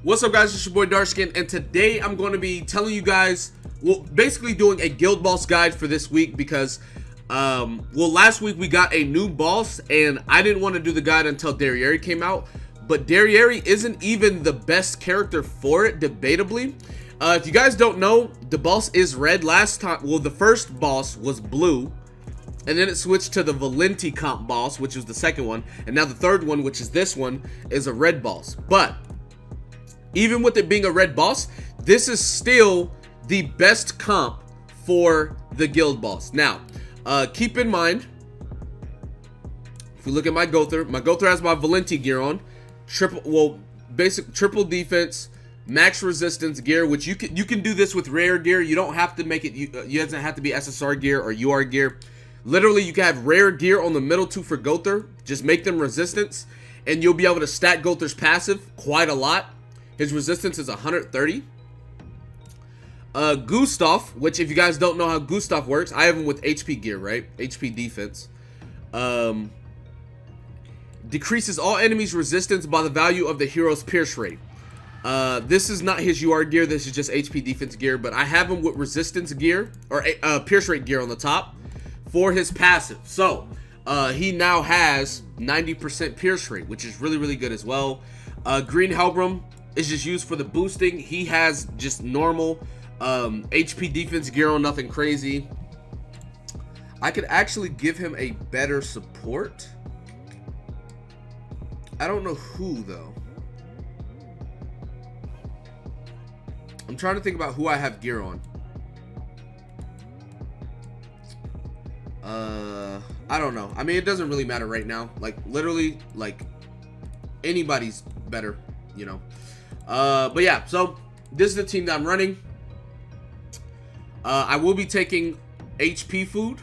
What's up, guys? It's your boy Darkskin, and today I'm going to be telling you guys, well, basically doing a guild boss guide for this week because, last week we got a new boss, and I didn't want to do the guide until Derieri came out, but Derieri isn't even the best character for it, debatably. If you guys don't know, the boss is red. Last time, well, the first boss was blue, and then it switched to the Valenti comp boss, which was the second one, and now the third one, which is this one, is a red boss. But even with it being a red boss, this is still the best comp for the guild boss. Now, keep in mind, if we look at my Gother has my Valenti gear on, basic triple defense, max resistance gear, which you can do this with rare gear. You don't have to make it. You doesn't have to be SSR gear or UR gear. Literally, you can have rare gear on the middle two for Gother. Just make them resistance, and you'll be able to stack Gother's passive quite a lot. His resistance is 130. Gustav, which if you guys don't know how Gustav works, I have him with HP gear, right? HP defense. Decreases all enemies' resistance by the value of the hero's pierce rate. This is not his UR gear. This is just HP defense gear, but I have him with resistance gear or pierce rate gear on the top for his passive. So he now has 90% pierce rate, which is really, really good as well. Green Helbram is just used for the boosting. He has just normal HP defense gear on, nothing crazy. I could actually give him a better support. I don't know who though. I'm trying to think about who I have gear on. I don't know. I mean, it doesn't really matter right now. Like, literally, like, anybody's better, you know. But yeah, so this is the team that I'm running. I will be taking HP food.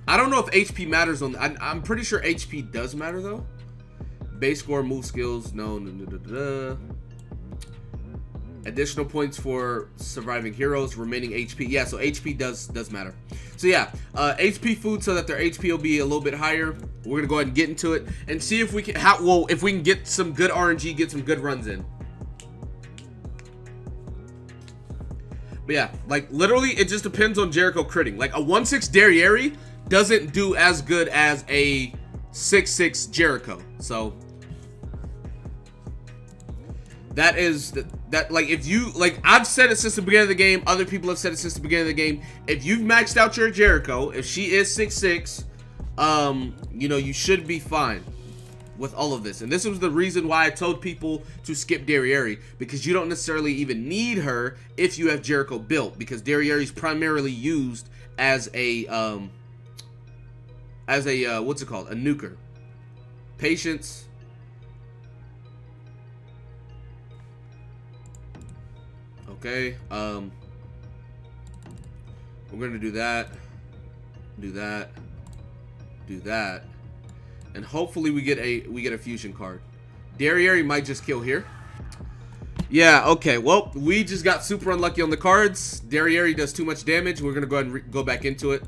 I don't know if HP matters on. I'm pretty sure HP does matter though. Base score, move skills, no. Additional points for surviving heroes, remaining HP. Yeah, so HP does matter. So yeah, HP food so that their HP will be a little bit higher. We're gonna go ahead and get into it and see if we can if we can get some good RNG, get some good runs in. But yeah, like literally it just depends on Jericho critting. Like a 1-6 Derieri doesn't do as good as a 6-6 Jericho. So that is that, like, if you, like, I've said it since the beginning of the game, other people have said it since the beginning of the game, if you've maxed out your Jericho, if she is 6-6, you know, you should be fine with all of this. And this was the reason why I told people to skip Derieri, because you don't necessarily even need her if you have Jericho built, because Derieri is primarily used as a what's it called, a nuker. Patience. Okay, we're gonna do that, and hopefully we get a fusion card. Derieri might just kill here. Yeah, okay, well, we just got super unlucky on the cards. Derieri does too much damage. We're gonna go ahead and go back into it.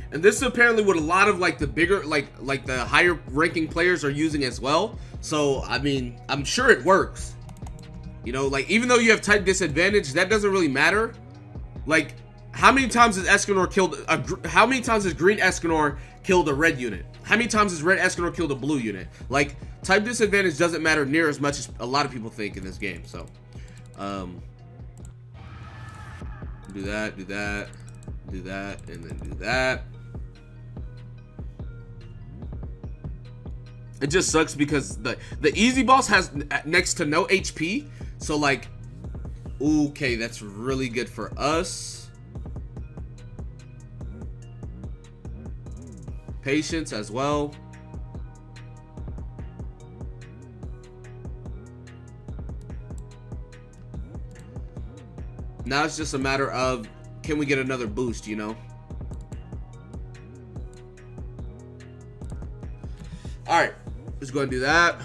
And this is apparently what a lot of like the bigger, like the higher ranking players are using as well. So I mean, I'm sure it works. You know, like even though you have type disadvantage, that doesn't really matter. Like, how many times has Escanor killed how many times has Green Escanor killed a red unit? How many times has Red Escanor killed a blue unit? Like, type disadvantage doesn't matter near as much as a lot of people think in this game. So, do that, and then do that. It just sucks because the easy boss has next to no HP. So like, okay, that's really good for us. Patience as well. Now it's just a matter of, can we get another boost, you know? Alright. Let's go and do that.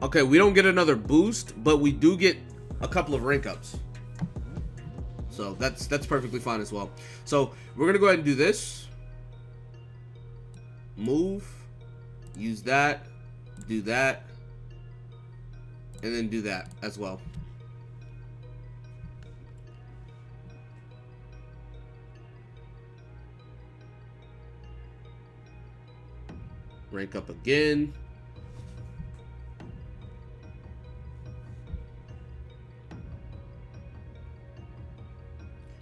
Okay, we don't get another boost, but we do get a couple of rank ups. So that's perfectly fine as well. So we're gonna go ahead and do this. Move, use that, do that, and then do that as well. Rank up again.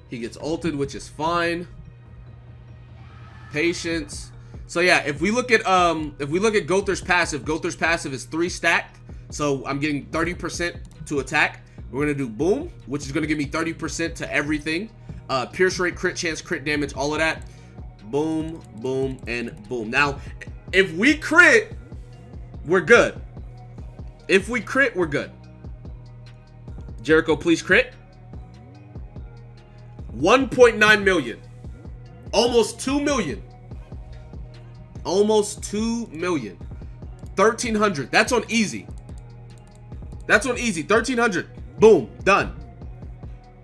He gets ulted, which is fine. Patience. So yeah, if we look at Gother's passive is 3 stacked. So I'm getting 30% to attack. We're gonna do boom, which is gonna give me 30% to everything. Pierce rate, crit chance, crit damage, all of that. Boom, boom, and boom. Now, if we crit, we're good. If we crit, we're good. Jericho, please crit. 1.9 million. Almost 2 million. Almost 2 million. 1,300. That's on easy. That's on easy. 1,300. Boom. Done.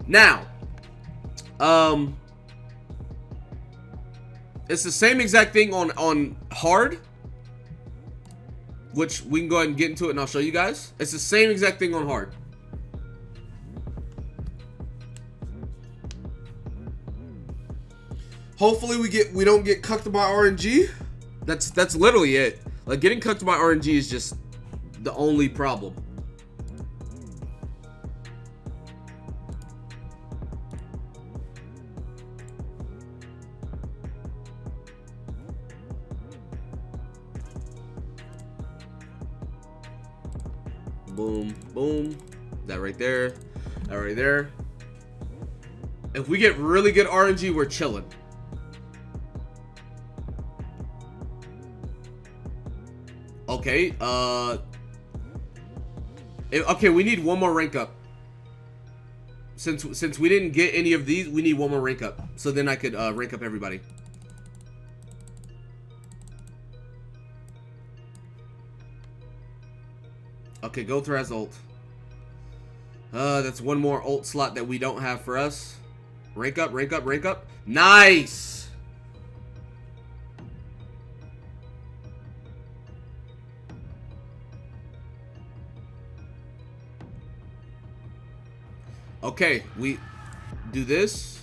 Now, it's the same exact thing on hard, which we can go ahead and get into it and I'll show you guys. It's the same exact thing on hard. Hopefully we don't get cucked by RNG. That's literally it. Like, getting cucked by RNG is just the only problem. Boom, boom. That right there. That right there. If we get really good RNG, we're chilling. Okay, okay, we need one more rank up. Since we didn't get any of these, we need one more rank up. So then I could rank up everybody. Okay, Gother has ult. That's one more ult slot that we don't have for us. Rank up, rank up, rank up. Nice! Okay, we do this,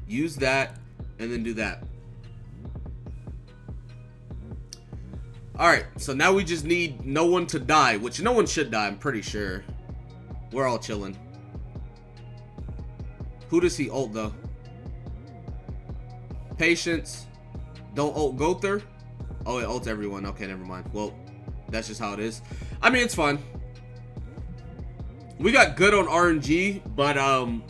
use that, and then do that. Alright, so now we just need no one to die, which no one should die, I'm pretty sure. We're all chilling. Who does he ult, though? Patience. Don't ult Gother. Oh, it ults everyone. Okay, never mind. Well, that's just how it is. I mean, it's fine. We got good on RNG, but how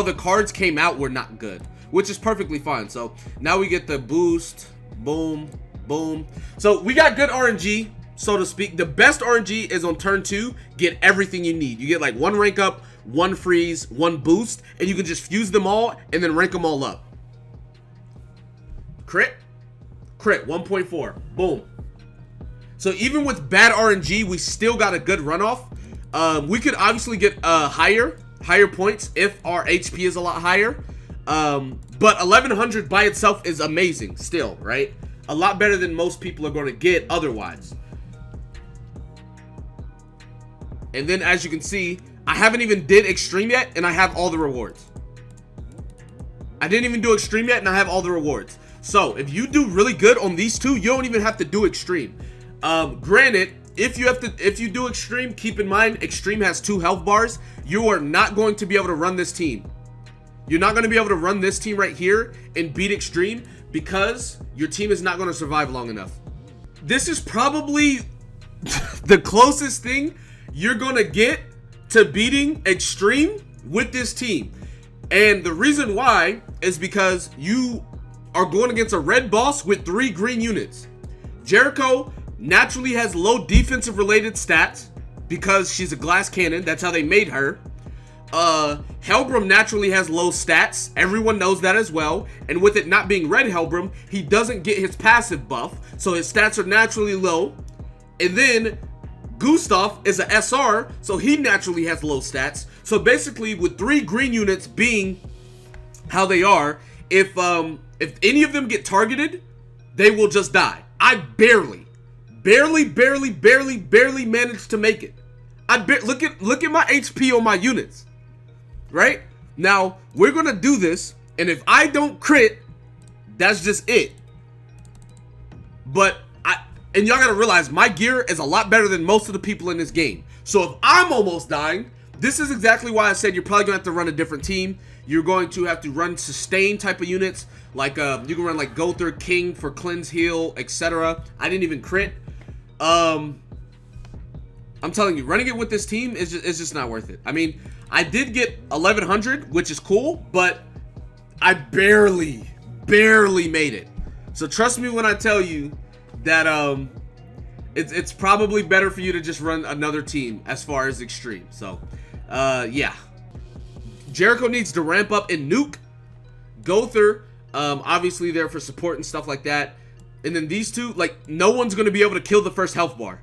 the cards came out were not good, which is perfectly fine. So now we get the boost, boom, boom. So we got good RNG, so to speak. The best RNG is on turn 2. Get everything you need. You get like 1 rank up, 1 freeze, 1 boost, and you can just fuse them all and then rank them all up. Crit, 1.4, boom. So even with bad RNG, we still got a good runoff. We could obviously get higher points if our HP is a lot higher. But 1100 by itself is amazing still, right? A lot better than most people are going to get otherwise. And then as you can see, I haven't even did extreme yet and I have all the rewards. I didn't even do extreme yet and I have all the rewards. So if you do really good on these two, you don't even have to do extreme. Granted, if you do extreme, keep in mind extreme has 2 health bars. You are not going to be able to run this team. You're not going to be able to run this team right here and beat extreme because your team is not going to survive long enough. This is probably the closest thing you're going to get to beating extreme with this team. And the reason why is because you are going against a red boss with 3 green units. Jericho naturally has low defensive related stats because she's a glass cannon. That's how they made her. Helbram naturally has low stats. Everyone knows that as well. And with it not being red Helbram, he doesn't get his passive buff. So his stats are naturally low. And then Gustav is a SR, so he naturally has low stats. So basically, with 3 green units being how they are, if any of them get targeted, they will just die. I barely managed to make it. Look at my HP on my units. Right? Now, we're gonna do this, and if I don't crit, that's just it. But and y'all gotta realize, my gear is a lot better than most of the people in this game. So if I'm almost dying, this is exactly why I said you're probably gonna have to run a different team. You're going to have to run sustain type of units. Like, you can run like Gother, King for cleanse, heal, etc. I didn't even crit. I'm telling you, running it with this team is just not worth it. I mean, I did get 1100, which is cool, but I barely made it. So trust me when I tell you that it's probably better for you to just run another team as far as extreme. So yeah, Jericho needs to ramp up in nuke. Gother, obviously there for support and stuff like that. And then these two, like, no one's gonna be able to kill the first health bar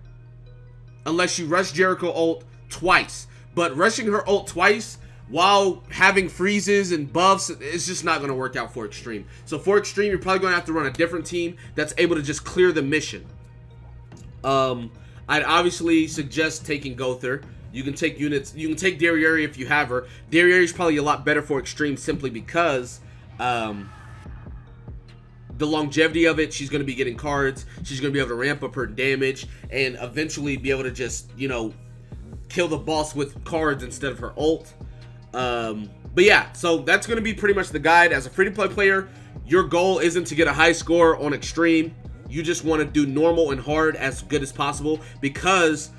unless you rush Jericho ult twice. But rushing her ult twice while having freezes and buffs, it's just not going to work out for extreme. So for extreme, you're probably going to have to run a different team that's able to just clear the mission. I'd obviously suggest taking Gother. You can take units. You can take Derieri if you have her. Derieri is probably a lot better for extreme simply because the longevity of it. She's going to be getting cards. She's going to be able to ramp up her damage and eventually be able to just, you know, kill the boss with cards instead of her ult. But yeah, so that's going to be pretty much the guide. As a free-to-play player, your goal isn't to get a high score on extreme. You just want to do normal and hard as good as possible, because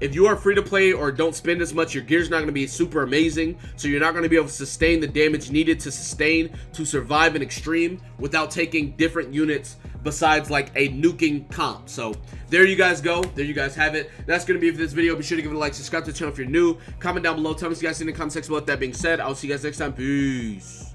if you are free-to-play or don't spend as much, your gear's not going to be super amazing, so you're not going to be able to sustain the damage needed to sustain to survive in extreme without taking different units besides like a nuking comp. So there you guys go. There you guys have it. That's going to be it for this video. Be sure to give it a like, subscribe to the channel if you're new, comment down below, tell me what you guys think in the comment section below. With that being said, I'll see you guys next time. Peace.